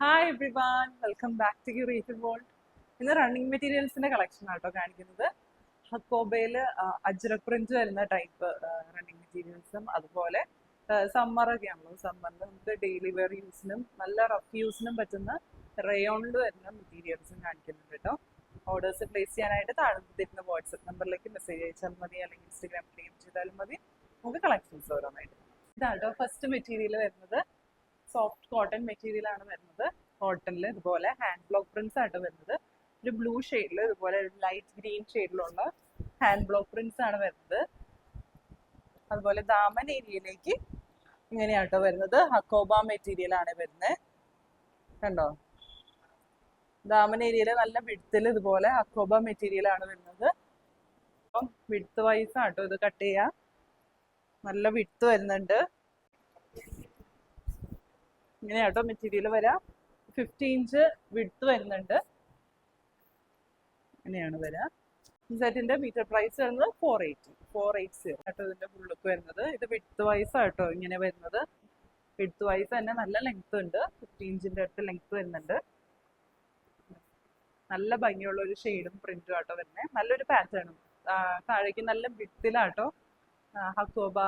Hi everyone, welcome back to curated world. ഇന്ന് running മെറ്റീരിയൽസിന്റെ collection ആട്ടോ കാണിക്കുന്നത്. ഹക്കോബയിൽ അജ്രക് പ്രിന്റ് വരുന്ന ടൈപ്പ് റണ്ണിങ് മെറ്റീരിയൽസും അതുപോലെ സമ്മറൊക്കെ ആണല്ലോ, സമ്മറിൽ നമുക്ക് ഡെയിലി വെയർ യൂസിനും നല്ല റഫ് യൂസിനും പറ്റുന്ന റയോണിൽ വരുന്ന മെറ്റീരിയൽസും കാണിക്കുന്നുണ്ട് കേട്ടോ. ഓർഡേഴ്സ് പ്ലേസ് ചെയ്യാനായിട്ട് താഴെ തരുന്ന വാട്സപ്പ് നമ്പറിലേക്ക് മെസ്സേജ് അയച്ചാൽ മതി, അല്ലെങ്കിൽ ഇൻസ്റ്റഗ്രാമിൽ DM ചെയ്താലും മതി. നമുക്ക് കളക്ഷൻസ് ഓരോന്നായിട്ട്. ഇതാട്ടോ ഫസ്റ്റ് മെറ്റീരിയൽ വരുന്നത്. സോഫ്റ്റ് കോട്ടൺ മെറ്റീരിയൽ ആണ് വരുന്നത്. കോട്ടണിൽ ഇതുപോലെ ഹാൻഡ് ബ്ലോക്ക് പ്രിന്റ്സ് ആയിട്ട് വരുന്നത്. ഒരു ബ്ലൂ ഷെയ്ഡിൽ ഇതുപോലെ ഒരു ലൈറ്റ് ഗ്രീൻ ഷെയ്ഡിലുള്ള ഹാൻഡ് ബ്ലോക്ക് പ്രിന്റ്സ് ആണ് വരുന്നത്. അതുപോലെ ദാമൻ ഏരിയയിലേക്ക് ഇങ്ങനെയാട്ടോ വരുന്നത്. ഹക്കോബ മെറ്റീരിയൽ ആണ് വരുന്നത്. കണ്ടോ, ദാമൻ ഏരിയയിൽ നല്ല വിഡ്ത്തിൽ ഇതുപോലെ ഹക്കോബ മെറ്റീരിയൽ ആണ് വരുന്നത്. അപ്പം വിഡ്ത്ത് വൈസ് ആട്ടോ ഇത് കട്ട് ചെയ്യാം. നല്ല വിഡ്ത്ത് വരുന്നുണ്ട്. ഇങ്ങനെയാട്ടോ മെറ്റീരിയൽ വരാം. 50 ഇഞ്ച് വിഡ്ത്ത് വരുന്നുണ്ട്. ഇങ്ങനെയാണ് വരിക. ഈ സെറ്റിന്റെ മീറ്റർ പ്രൈസ് വരുന്നത് 480 ആട്ടോ ഇതിന്റെ ഫുൾ ലുക്ക് വരുന്നത്. ഇത് വിഡ്ത്ത് വൈസ് ആട്ടോ ഇങ്ങനെ വരുന്നത്. വിഡ്ത്ത് വൈസ് തന്നെ നല്ല ലെങ്ത് ഉണ്ട്. 50 ഇഞ്ചിന്റെ അടുത്ത് ലെങ്ത് വരുന്നുണ്ട്. നല്ല ഭംഗിയുള്ള ഒരു ഷെയ്ഡും പ്രിന്റും ആട്ടോ വരുന്നത്. നല്ലൊരു പാറ്റേണും താഴേക്ക് നല്ല വിഡ്ത്തിലാട്ടോ ഹക്കോബ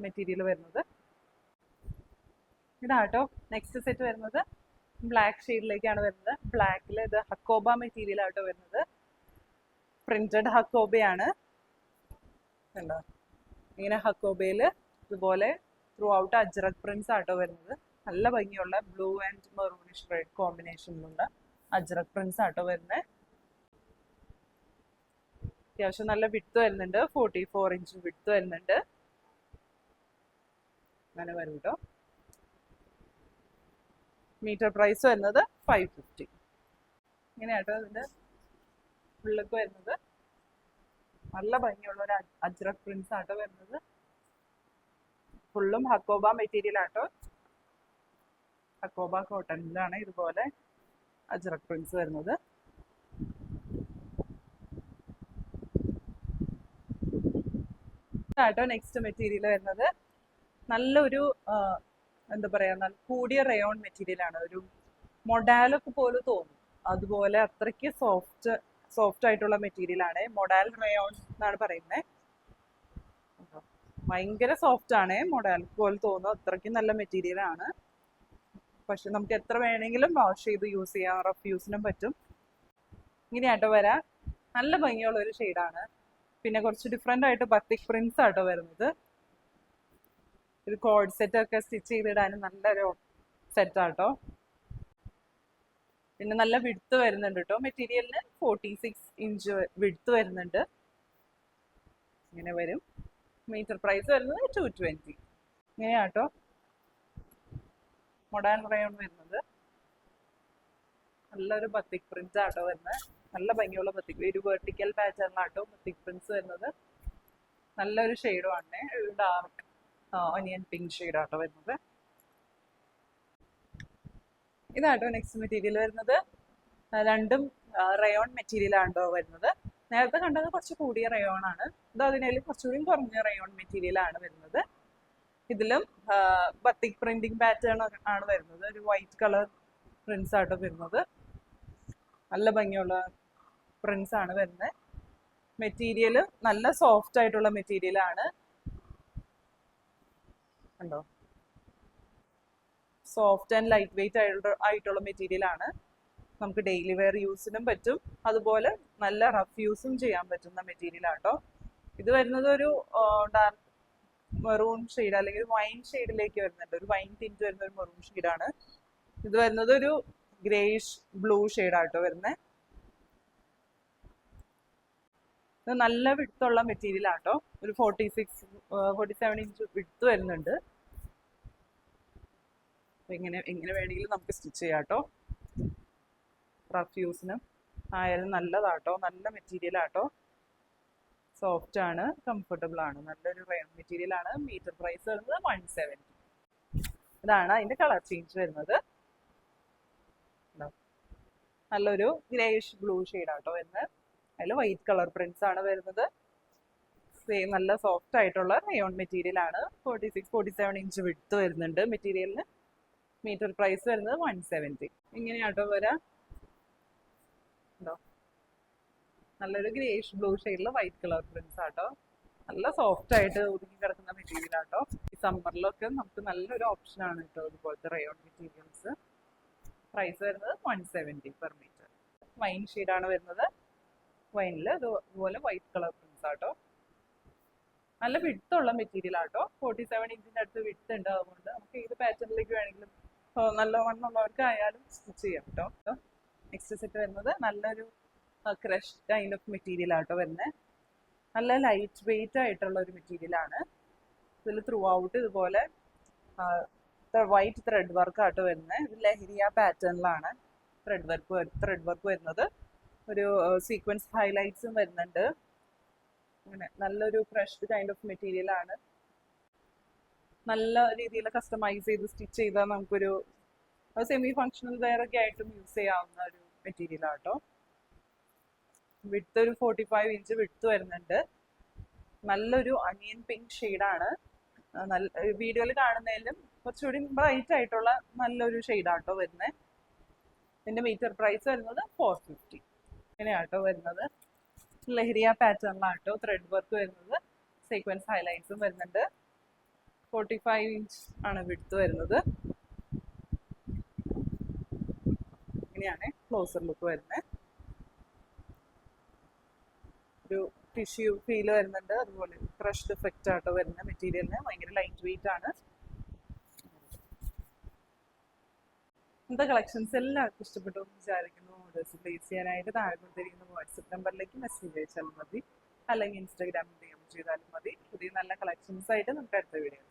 മെറ്റീരിയൽ വരുന്നത്. ഇതാട്ടോ നെക്സ്റ്റ് സെറ്റ് വരുന്നത്. ബ്ലാക്ക് ഷെയ്ഡിലേക്കാണ് വരുന്നത്. ബ്ലാക്കിൽ ഇത് ഹക്കോബ മെറ്റീരിയൽ ആട്ടോ വരുന്നത്. പ്രിന്റഡ് ഹക്കോബയാണ്. കണ്ടോ, ഇങ്ങനെ ഹക്കോബയിൽ ഇതുപോലെ ത്രൂ ഔട്ട് അജ്രക് പ്രിന്റ്സ് ആട്ടോ വരുന്നത്. നല്ല ഭംഗിയുള്ള ബ്ലൂ ആൻഡ് മെറൂണിഷ് റെഡ് കോമ്പിനേഷനിലുള്ള അജ്രക് പ്രിന്റ്സ് ആട്ടോ വരുന്നത്. അത്യാവശ്യം നല്ല വിഡ്ത്ത് വരുന്നുണ്ട്. 44 ഇഞ്ച് വിഡ്ത്ത് വരുന്നുണ്ട്. അങ്ങനെ വരും കേട്ടോ. മീറ്റർ പ്രൈസ് വരുന്നത് 550. ഇങ്ങനെയാട്ടോ ഇതിന്റെ ഫുള്ളൊക്കെ വരുന്നത്. നല്ല ഭംഗിയുള്ള ഒരു അജ്രക് പ്രിന്റ്സ് ആട്ടോ വരുന്നത്. ഫുള്ളും ഹക്കോബ മെറ്റീരിയൽ ആട്ടോ. ഹക്കോബ കോട്ടണിലാണ് ഇതുപോലെ അജ്രക് പ്രിന്റ്സ് വരുന്നത്. ഇതാട്ടോ നെക്സ്റ്റ് മെറ്റീരിയൽ വരുന്നത്. നല്ലൊരു എന്താ പറയാ, നല്ല കൂടിയ റയോൺ മെറ്റീരിയൽ ആണ്. ഒരു മൊഡാലൊക്കെ പോലെ തോന്നും. അതുപോലെ അത്രയ്ക്ക് സോഫ്റ്റ് ആയിട്ടുള്ള മെറ്റീരിയൽ ആണ്. മൊഡാൽ റയോൺ എന്നാണ് പറയുന്നത്. ഭയങ്കര സോഫ്റ്റ് ആണ്. മൊഡാൽ പോലെ തോന്നും. അത്രയ്ക്ക് നല്ല മെറ്റീരിയൽ ആണ്. പക്ഷെ നമുക്ക് എത്ര വേണമെങ്കിലും വാഷ് ചെയ്ത് യൂസ് ചെയ്യാം. റഫ് യൂസിനും പറ്റും. ഇങ്ങനെയാട്ടോ വരാം. നല്ല ഭംഗിയുള്ള ഒരു ഷെയ്ഡാണ്. പിന്നെ കുറച്ച് ഡിഫറെൻ്റ് ആയിട്ട് ബത്തിക് പ്രിന്റ്സ് ആട്ടോ വരുന്നത്. ഒരു കോഡ് സെറ്റ് ഒക്കെ സ്റ്റിച്ച് ചെയ്തിടാനും നല്ലൊരു സെറ്റ് ആട്ടോ. പിന്നെ നല്ല വിഡ്ത്ത് വരുന്നുണ്ട് കേട്ടോ. മെറ്റീരിയലിന് 46 ഇഞ്ച് വിഡ്ത്ത് വരുന്നുണ്ട്. ഇങ്ങനെ വരും. മീറ്റർ പ്രൈസ് വരുന്നത് 220. ഇങ്ങനെയാട്ടോ മൊഡേൺ റയോൺ വരുന്നത്. നല്ലൊരു ബത്തിക് പ്രിന്റ്സ് ആട്ടോ വരുന്നത്. നല്ല ഭംഗിയുള്ള ബത്തിക്, ഒരു വെർട്ടിക്കൽ പാറ്റേണിലാട്ടോ ബത്തിക് പ്രിന്റ്സ് വരുന്നത്. നല്ലൊരു ഷെയ്ഡും ആണ്. ഒരു ഡാർക്ക് ഒനിയൻ പിങ്ക് ഷെയ്ഡ് ആട്ടോ വരുന്നത്. ഇതാട്ടോ നെക്സ്റ്റ് മെറ്റീരിയൽ വരുന്നത്. രണ്ടും റയോൺ മെറ്റീരിയൽ ആണോ വരുന്നത്. നേരത്തെ കണ്ടത് കുറച്ച് കൂടിയ റയോൺ ആണ്. ഇത് അതിനേലും കുറച്ചുകൂടി കുറഞ്ഞ റയോൺ മെറ്റീരിയൽ ആണ് വരുന്നത്. ഇതിലും ബത്തിക് പ്രിന്റിംഗ് പാറ്റേൺ ആണ് വരുന്നത്. ഒരു വൈറ്റ് കളർ പ്രിന്റ്സ് ആട്ടോ വരുന്നത്. നല്ല ഭംഗിയുള്ള പ്രിന്റ്സ് ആണ് വരുന്നത്. മെറ്റീരിയൽ നല്ല സോഫ്റ്റ് ആയിട്ടുള്ള മെറ്റീരിയൽ ആണ്. കണ്ടോ, സോഫ്റ്റ് ആൻഡ് ലൈറ്റ് വെയിറ്റ് ആയിട്ടുള്ള മെറ്റീരിയൽ ആണ്. നമുക്ക് ഡെയിലി വെയർ യൂസിനും പറ്റും. അതുപോലെ നല്ല റഫ് യൂസും ചെയ്യാൻ പറ്റുന്ന മെറ്റീരിയൽ ആട്ടോ. ഇത് വരുന്നത് ഒരു ഡാർക്ക് മെറൂൺ ഷെയ്ഡ് അല്ലെങ്കിൽ വൈൻ ഷെയ്ഡിലേക്ക് വരുന്നുണ്ട്. ഒരു വൈൻ ടിന്റ് വരുന്ന ഒരു മെറൂൺ ഷെയ്ഡാണ്. ഇത് വരുന്നത് ഒരു ഗ്രേഷ് ബ്ലൂ ഷെയ്ഡാട്ടോ വരുന്നത്. ഇത് നല്ല വിഡ്ത്തുള്ള മെറ്റീരിയൽ ആട്ടോ. ഒരു 47 ഇഞ്ച് വിഡ്ത്ത് വരുന്നുണ്ട്. എങ്ങനെ വേണമെങ്കിലും നമുക്ക് സ്റ്റിച്ച് ചെയ്യാം കേട്ടോ. റഫ് യൂസിനും ആയാലും നല്ലതാട്ടോ. നല്ല മെറ്റീരിയൽ ആട്ടോ. സോഫ്റ്റ് ആണ്, കംഫർട്ടബിൾ ആണ്. നല്ലൊരു റയോൺ മെറ്റീരിയൽ ആണ്. മീറ്റർ പ്രൈസ് വരുന്നത് 170. ഇതാണ് അതിന്റെ കളർ ചേഞ്ച് വരുന്നത്. നല്ലൊരു ഗ്രേഷ് ബ്ലൂ ഷെയ്ഡ് ആട്ടോ വരുന്നത്. അതിൽ വൈറ്റ് കളർ പ്രിന്റ്സ് ആണ് വരുന്നത്. നല്ല സോഫ്റ്റ് ആയിട്ടുള്ള റയോൺ മെറ്റീരിയൽ ആണ്. 47 ഇഞ്ച് വിഡ്ത്ത് വരുന്നുണ്ട് മെറ്റീരിയലിന്. മീറ്റർ പ്രൈസ് വരുന്നത് 170. ഇങ്ങനെയാട്ടോ വരാം. ഉണ്ടോ, നല്ലൊരു ഗ്രേഷ് ബ്ലൂ ഷെയ്ഡിൽ വൈറ്റ് കളർ പ്രിന്റ്സ് ആട്ടോ. നല്ല സോഫ്റ്റ് ആയിട്ട് ഒതുങ്ങി കിടക്കുന്ന മെറ്റീരിയൽ ആട്ടോ. ഈ സമ്മറിലൊക്കെ നമുക്ക് നല്ലൊരു ഓപ്ഷൻ ആണ് കേട്ടോ ഇതുപോലത്തെ റയോൺ മെറ്റീരിയൽസ്. പ്രൈസ് വരുന്നത് 170 പെർ മീറ്റർ. വൈൻ ഷെയ്ഡാണ് വരുന്നത്. വൈനിൽ ഇതുപോലെ വൈറ്റ് കളർ പ്രിന്റ്സ് ആട്ടോ. നല്ല വിട്ടുള്ള മെറ്റീരിയൽ ആട്ടോ. 47 ഇഞ്ചിന്റെ അടുത്ത് വിട്ട് ഉണ്ട്. അതുകൊണ്ട് നമുക്ക് ഏത് പാറ്റേണിലേക്ക് വേണമെങ്കിലും നല്ല വണ്ണുള്ളവർക്ക് ആയാലും സ്റ്റിച്ച് ചെയ്യാം കേട്ടോ. നെക്സ്റ്റ് സെറ്റ് വരുന്നത് നല്ലൊരു ക്രഷ് കൈൻഡ് ഓഫ് മെറ്റീരിയൽ ആട്ടോ വരുന്നത്. നല്ല ലൈറ്റ് വെയിറ്റ് ആയിട്ടുള്ള ഒരു മെറ്റീരിയൽ ആണ്. ഇതിൽ ത്രൂ ഔട്ട് ഇതുപോലെ വൈറ്റ് ത്രെഡ് വർക്ക് ആട്ടോ വരുന്നത്. ഇത് ലഹരിയ പാറ്റേണിലാണ് ത്രെഡ് വർക്ക് വരുന്നത്. ഒരു സീക്വൻസ് ഹൈലൈറ്റ്സും വരുന്നുണ്ട്. അങ്ങനെ നല്ലൊരു ക്രഷ്ഡ് കൈൻഡ് ഓഫ് മെറ്റീരിയൽ ആണ്. നല്ല രീതിയിൽ കസ്റ്റമൈസ് ചെയ്ത് സ്റ്റിച്ച് ചെയ്താൽ നമുക്കൊരു സെമി ഫങ്ഷണൽ വെയർ ഒക്കെ ആയിട്ടും യൂസ് ചെയ്യാവുന്ന ഒരു മെറ്റീരിയൽ ആട്ടോ. വിഡ്ത്ത് ഒരു 45 ഇഞ്ച് വിഡ്ത്ത് വരുന്നുണ്ട്. നല്ലൊരു അനിയൻ പിങ്ക് ഷെയ്ഡാണ്. നല്ല വീഡിയോയിൽ കാണുന്നതിലും കുറച്ചുകൂടി ബ്രൈറ്റ് ആയിട്ടുള്ള നല്ലൊരു ഷെയ്ഡാട്ടോ വരുന്നത്. ഇതിന്റെ മീറ്റർ പ്രൈസ് വരുന്നത് 450. ഇങ്ങനെയാട്ടോ വരുന്നത്. ലഹരിയ പാറ്റേണിലാട്ടോ ത്രെഡ് വർക്ക് വരുന്നത്. സീക്വൻസ് ഹൈലൈറ്റ്സും വരുന്നുണ്ട്. 45 ഇഞ്ച് ആണ് വിഡ്ത്ത് വരുന്നത്. ഇങ്ങനെയാണ് ക്ലോസർ ലുക്ക് വരുന്നത്. ഒരു ടിഷ്യൂ ഫീൽ വരുന്നുണ്ട്. അതുപോലെ ക്രഷ്ഡ് എഫക്റ്റ് ആട്ടോ വരുന്ന മെറ്റീരിയലിന്. ഭയങ്കര ലൈറ്റ് വെയിറ്റ് ആണ്. ഇന്നത്തെ കളക്ഷൻസ് എല്ലാവർക്കും ഇഷ്ടപ്പെട്ടു എന്ന് വിചാരിക്കുന്നു. ഓർഡേഴ്സ് പ്ലേസ് ചെയ്യാനായിട്ട് താഴെ കൊടുത്തിരിക്കുന്ന വാട്സപ്പ് നമ്പറിലേക്ക് മെസ്സേജ് അയച്ചാലും മതി, അല്ലെങ്കിൽ ഇൻസ്റ്റാഗ്രാമിൽ DM ചെയ്താലും മതി. പുതിയ നല്ല കളക്ഷൻസ് ആയിട്ട് നമുക്ക് അടുത്ത വീഡിയോ